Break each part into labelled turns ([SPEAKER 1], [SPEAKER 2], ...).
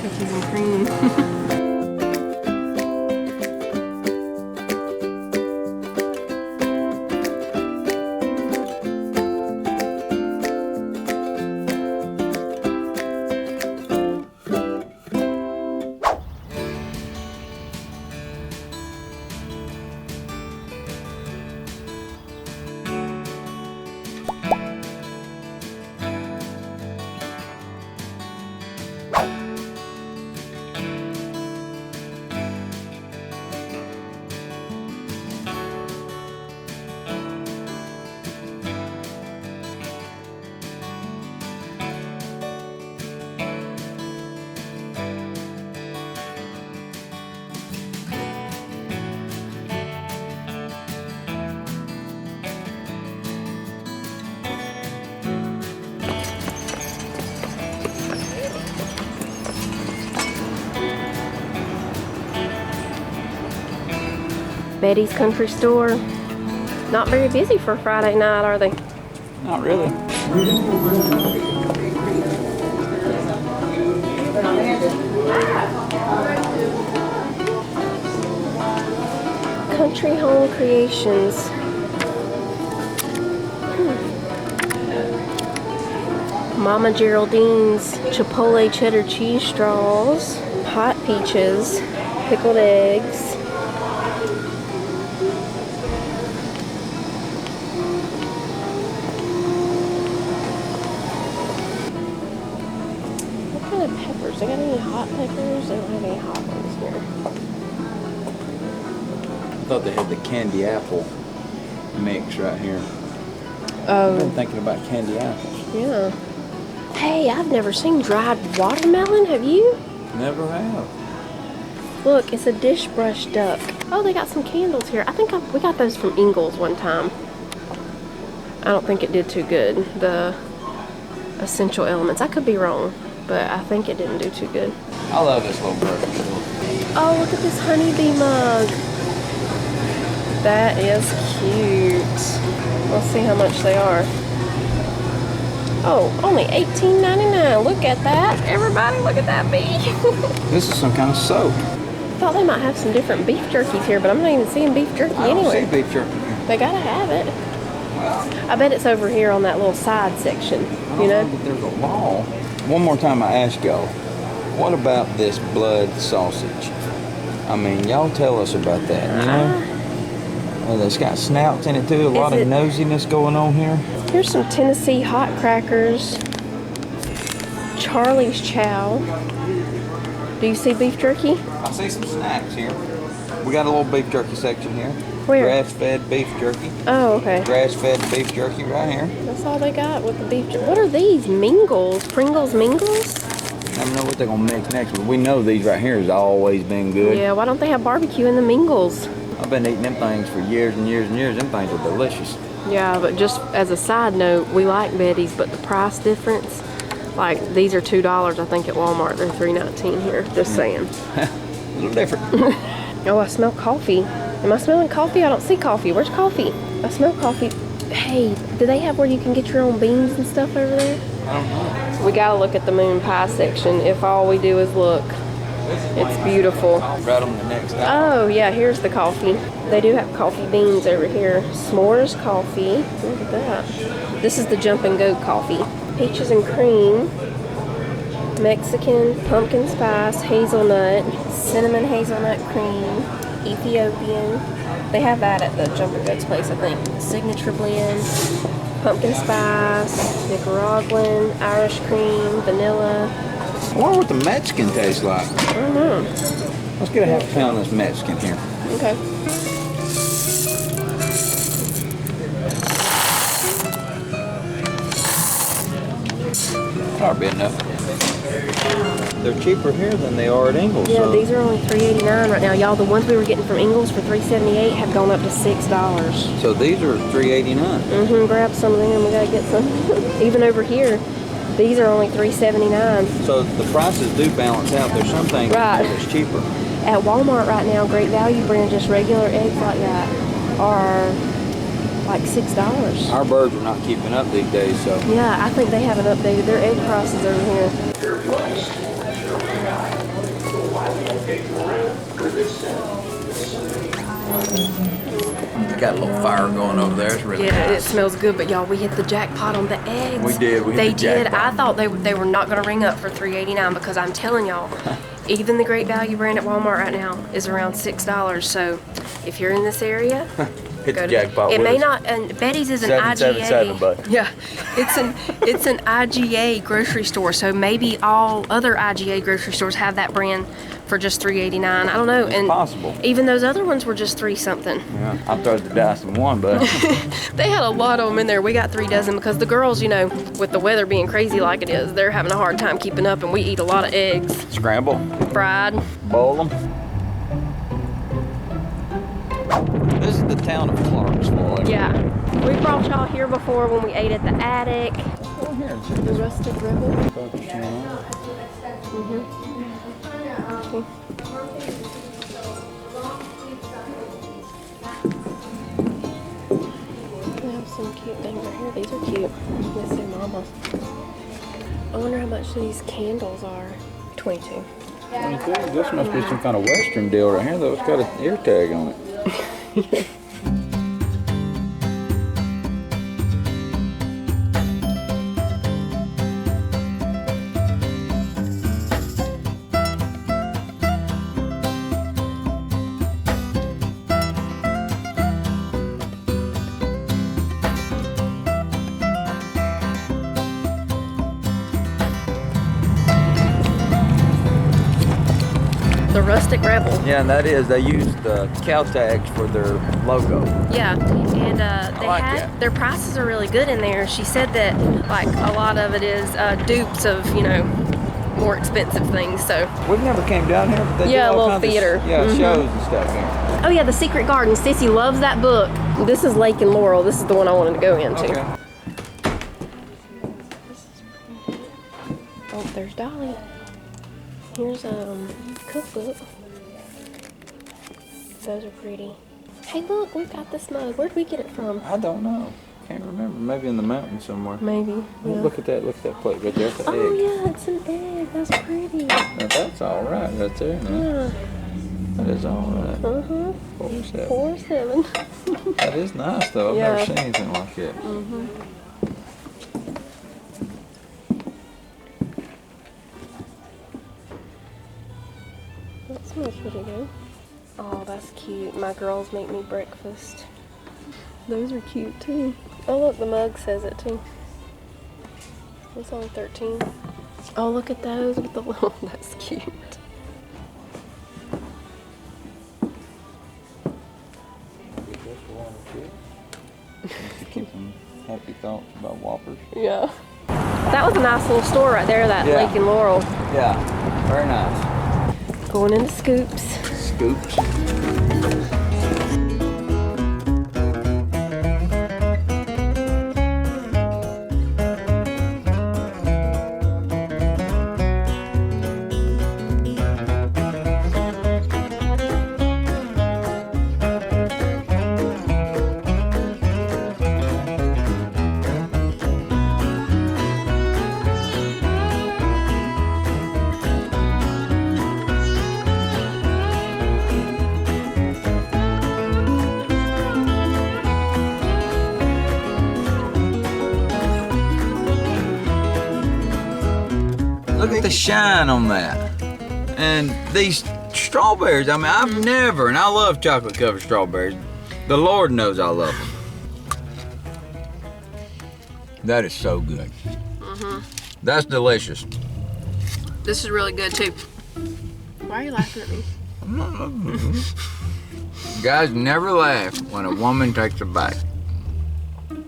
[SPEAKER 1] Cookies and cream. Betty's Country Store. Not very busy for Friday night, are they?
[SPEAKER 2] Not really.
[SPEAKER 1] Country Home Creations. Mama Geraldine's Chipotle Cheddar Cheese Straws. Hot peaches. Pickled eggs. Peppers. They got any hot peppers? They don't have any hot ones here.
[SPEAKER 2] I thought they had the candy apple mix right here.
[SPEAKER 1] Oh.
[SPEAKER 2] I've been thinking about candy apples.
[SPEAKER 1] Yeah. Hey, I've never seen dried watermelon. Have you?
[SPEAKER 2] Never have.
[SPEAKER 1] Look, it's a dish brush duck. Oh, they got some candles here. I think we got those from Ingles one time. I don't think it did too good. The essential elements. I could be wrong, but I think it didn't do too good.
[SPEAKER 2] I love this little grocery store.
[SPEAKER 1] Oh, look at this honeybee mug. That is cute. Let's see how much they are. Oh, only $18.99. Look at that. Everybody, look at that bee.
[SPEAKER 2] This is some kind of soap.
[SPEAKER 1] I thought they might have some different beef jerkies here, but I'm not even seeing beef jerky anywhere.
[SPEAKER 2] I don't see beef jerky here.
[SPEAKER 1] They gotta have it.
[SPEAKER 2] Well,
[SPEAKER 1] I bet it's over here on that little side section, you know?
[SPEAKER 2] But there's a wall. One more time I ask y'all, what about this blood sausage? I mean, y'all tell us about that, you know? Well, it's got snouts in it too, a lot of nosiness going on here.
[SPEAKER 1] Here's some Tennessee hot crackers. Charlie's Chow. Do you see beef jerky?
[SPEAKER 2] I see some snacks here. We got a little beef jerky section here.
[SPEAKER 1] Where?
[SPEAKER 2] Grass-fed beef jerky.
[SPEAKER 1] Oh, okay.
[SPEAKER 2] Grass-fed beef jerky right here.
[SPEAKER 1] That's all they got with the beef jerky. What are these? Mingles? Pringles Mingles?
[SPEAKER 2] Never know what they're gonna mix next, but we know these right here has always been good.
[SPEAKER 1] Yeah, why don't they have barbecue in the Mingles?
[SPEAKER 2] I've been eating them things for years and years and years. Them things are delicious.
[SPEAKER 1] Yeah, but just as a side note, we like Betty's, but the price difference, like these are $2, I think at Walmart. They're $3.19 here. Just saying.
[SPEAKER 2] A little different.
[SPEAKER 1] Oh, I smell coffee. Am I smelling coffee? I don't see coffee. Where's coffee? I smell coffee. Hey, do they have where you can get your own beans and stuff over there?
[SPEAKER 2] I don't know.
[SPEAKER 1] We gotta look at the moon pie section if all we do is look. It's beautiful.
[SPEAKER 2] Right on the next aisle.
[SPEAKER 1] Oh, yeah, here's the coffee. They do have coffee beans over here. S'mores coffee. Look at that. This is the Jumpin' Goat coffee. Peaches and cream. Mexican, pumpkin spice, hazelnut, cinnamon hazelnut cream, Ethiopian. They have that at the Jumpin' Goat's place, I think. Signature blend, pumpkin spice, Nicaraguan, Irish cream, vanilla.
[SPEAKER 2] I wonder what the Mexican tastes like.
[SPEAKER 1] I don't know.
[SPEAKER 2] Let's get a half pound of this Mexican here.
[SPEAKER 1] Okay.
[SPEAKER 2] That'll be enough. They're cheaper here than they are at Ingles.
[SPEAKER 1] Yeah,
[SPEAKER 2] so.
[SPEAKER 1] these are only $3.89 right now. Y'all, the ones we were getting from Ingles for $3.78 have gone up to $6.
[SPEAKER 2] So these are $3.89.
[SPEAKER 1] Grab some of them. We gotta get some. Even over here, these are only $3.79.
[SPEAKER 2] So the prices do balance out. There's some things that's cheaper.
[SPEAKER 1] At Walmart right now, Great Value brand, just regular eggs like that are like $6.
[SPEAKER 2] Our birds are not keeping up these days, so.
[SPEAKER 1] Yeah, I think they haven't updated their egg prices over here.
[SPEAKER 2] Got a little fire going over there. It's really
[SPEAKER 1] Yeah,
[SPEAKER 2] nice.
[SPEAKER 1] it smells good, but y'all, we hit the jackpot on the eggs.
[SPEAKER 2] We did. We hit
[SPEAKER 1] They
[SPEAKER 2] the
[SPEAKER 1] did.
[SPEAKER 2] jackpot.
[SPEAKER 1] I thought they were not going to ring up for $3.89 because I'm telling y'all, even the Great Value brand at Walmart right now is around $6. So if you're in this area,
[SPEAKER 2] Hit
[SPEAKER 1] go
[SPEAKER 2] the
[SPEAKER 1] to
[SPEAKER 2] jackpot.
[SPEAKER 1] It
[SPEAKER 2] with
[SPEAKER 1] may
[SPEAKER 2] us.
[SPEAKER 1] not. And Betty's is an
[SPEAKER 2] 777,
[SPEAKER 1] IGA.
[SPEAKER 2] buddy.
[SPEAKER 1] Yeah, it's an IGA grocery store. So maybe all other IGA grocery stores have that brand for just $3.89. I don't know.
[SPEAKER 2] It's possible.
[SPEAKER 1] Even those other ones were just $3 something.
[SPEAKER 2] Yeah, I'll throw the dice in one, but
[SPEAKER 1] They had a lot of them in there. We got 3 dozen because the girls, you know, with the weather being crazy like it is, they're having a hard time keeping up, and we eat a lot of eggs,
[SPEAKER 2] scramble,
[SPEAKER 1] fried.
[SPEAKER 2] boil them. This is the town of Clarkesville.
[SPEAKER 1] Yeah. We brought y'all here before when we ate at the attic.
[SPEAKER 2] Oh, here, it's
[SPEAKER 1] The rustic rebel. They have some cute things right here. These are cute. Let's say mama. I wonder how much these candles are. 22.
[SPEAKER 2] This must be some kind of Western deal right here, though. It's got an ear tag on it.
[SPEAKER 1] The Rustic Rebel.
[SPEAKER 2] Yeah, and that is, they use the cow tags for their logo.
[SPEAKER 1] Yeah, and they
[SPEAKER 2] like
[SPEAKER 1] had
[SPEAKER 2] that.
[SPEAKER 1] their prices are really good in there. She said that like a lot of it is dupes of, you know, more expensive things. So
[SPEAKER 2] We've never came down here, but they
[SPEAKER 1] Yeah,
[SPEAKER 2] do
[SPEAKER 1] a
[SPEAKER 2] all
[SPEAKER 1] little
[SPEAKER 2] kinds
[SPEAKER 1] theater.
[SPEAKER 2] of shows and stuff here.
[SPEAKER 1] oh yeah, The Secret Garden. Sissy loves that book. This is Lake and Laurel. This is the one I wanted to go into.
[SPEAKER 2] Okay.
[SPEAKER 1] Oh, there's Dolly. Here's cookbook. Those are pretty. Hey, look, we've got this mug. Where'd we get it from?
[SPEAKER 2] I don't know. Can't remember. Maybe in the mountains somewhere.
[SPEAKER 1] Maybe. Yeah.
[SPEAKER 2] Look at that plate right there. It's an
[SPEAKER 1] Oh
[SPEAKER 2] egg.
[SPEAKER 1] yeah, it's an egg. That's pretty.
[SPEAKER 2] Now, that's all right right there. Now.
[SPEAKER 1] Yeah.
[SPEAKER 2] That is all right.
[SPEAKER 1] 4-7. 4-7.
[SPEAKER 2] That is nice, though. I've
[SPEAKER 1] Yeah.
[SPEAKER 2] never seen anything like that.
[SPEAKER 1] That smells pretty good. Oh, that's cute. My girls make me breakfast. Those are cute too. Oh look, the mug says it too. It's only 13. Oh, look at those with the little, that's cute.
[SPEAKER 2] Keep some happy thoughts about Whoppers.
[SPEAKER 1] Yeah. That was a nice little store right there, that
[SPEAKER 2] Yeah.
[SPEAKER 1] Lake and Laurel.
[SPEAKER 2] Yeah, very nice.
[SPEAKER 1] Going into Scoops.
[SPEAKER 2] Scoops. Look at the shine on that. And these strawberries, I mean, I've never, and I love chocolate covered strawberries. The Lord knows I love them. That is so good. That's delicious.
[SPEAKER 1] This is really good too. Why are you laughing at me?
[SPEAKER 2] Guys never laugh when a woman takes a bite.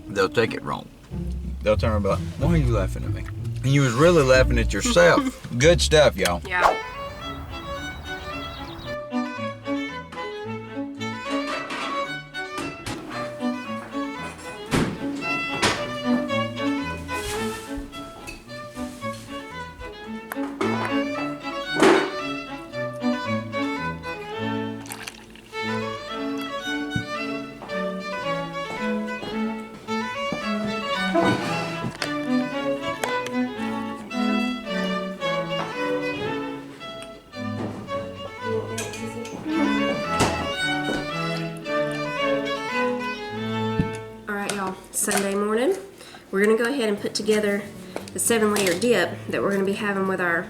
[SPEAKER 2] They'll take it wrong. They'll turn about, why are you laughing at me? And you was really laughing at yourself. Good stuff, y'all.
[SPEAKER 1] Yeah. Sunday morning. We're gonna go ahead and put together the 7-layer dip that we're gonna be having with our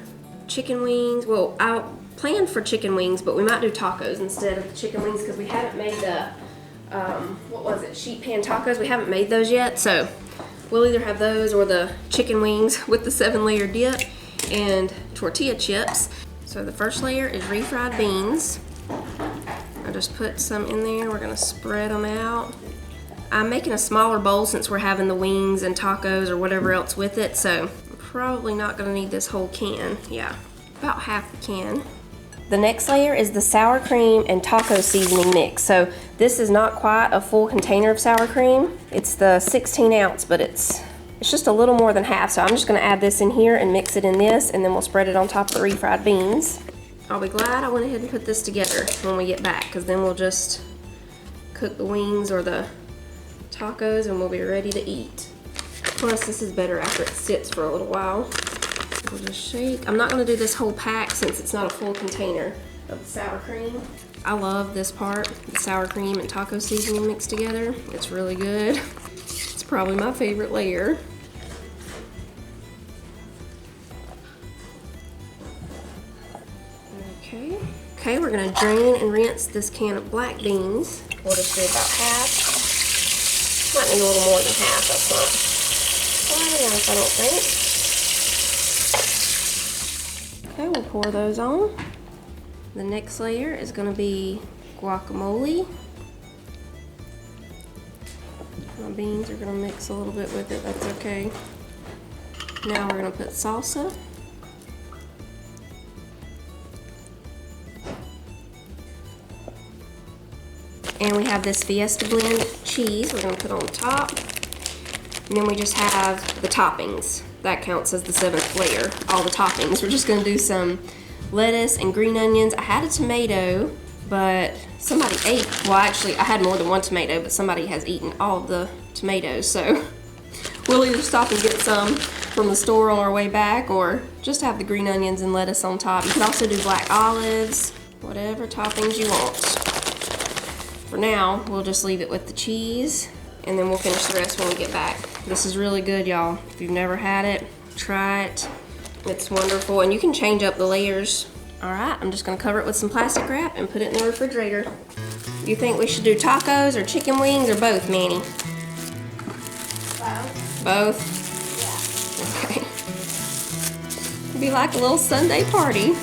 [SPEAKER 1] chicken wings. Well, I planned for chicken wings, but we might do tacos instead of the chicken wings because we haven't made the, what was it, sheet pan tacos. We haven't made those yet, so we'll either have those or the chicken wings with the 7-layer dip and tortilla chips. So the first layer is refried beans. I just put some in there. We're gonna spread them out. I'm making a smaller bowl since we're having the wings and tacos or whatever else with it, so I'm probably not gonna need this whole can. Yeah, about half the can. The next layer is the sour cream and taco seasoning mix. So this is not quite a full container of sour cream. It's the 16 ounce, but it's just a little more than half. So I'm just gonna add this in here and mix it in this, and then we'll spread it on top of the refried beans. I'll be glad I went ahead and put this together when we get back, because then we'll just cook the wings or the tacos and we'll be ready to eat. Plus, this is better after it sits for a little while. We'll just shake. I'm not gonna do this whole pack since it's not a full container of the sour cream. I love this part, the sour cream and taco seasoning mixed together. It's really good. It's probably my favorite layer. Okay, we're gonna drain and rinse this can of black beans. We'll just do about half. Might need a little more than half, that's not quite enough, I don't think. Okay, we'll pour those on. The next layer is gonna be guacamole. My beans are gonna mix a little bit with it, that's okay. Now we're gonna put salsa. And we have this Fiesta blend cheese we're gonna put on top. And then we just have the toppings. That counts as the 7th layer, all the toppings. We're just gonna do some lettuce and green onions. I had a tomato, but somebody ate, well actually I had more than one tomato, but somebody has eaten all of the tomatoes. So we'll either stop and get some from the store on our way back or just have the green onions and lettuce on top. You can also do black olives, whatever toppings you want. For now, we'll just leave it with the cheese, and then we'll finish the rest when we get back. This is really good, y'all. If you've never had it, try it. It's wonderful, and you can change up the layers. All right, I'm just gonna cover it with some plastic wrap and put it in the refrigerator. You think we should do tacos or chicken wings or both, Manny?
[SPEAKER 3] Both.
[SPEAKER 1] Both?
[SPEAKER 3] Yeah.
[SPEAKER 1] Okay. It'd be like a little Sunday party.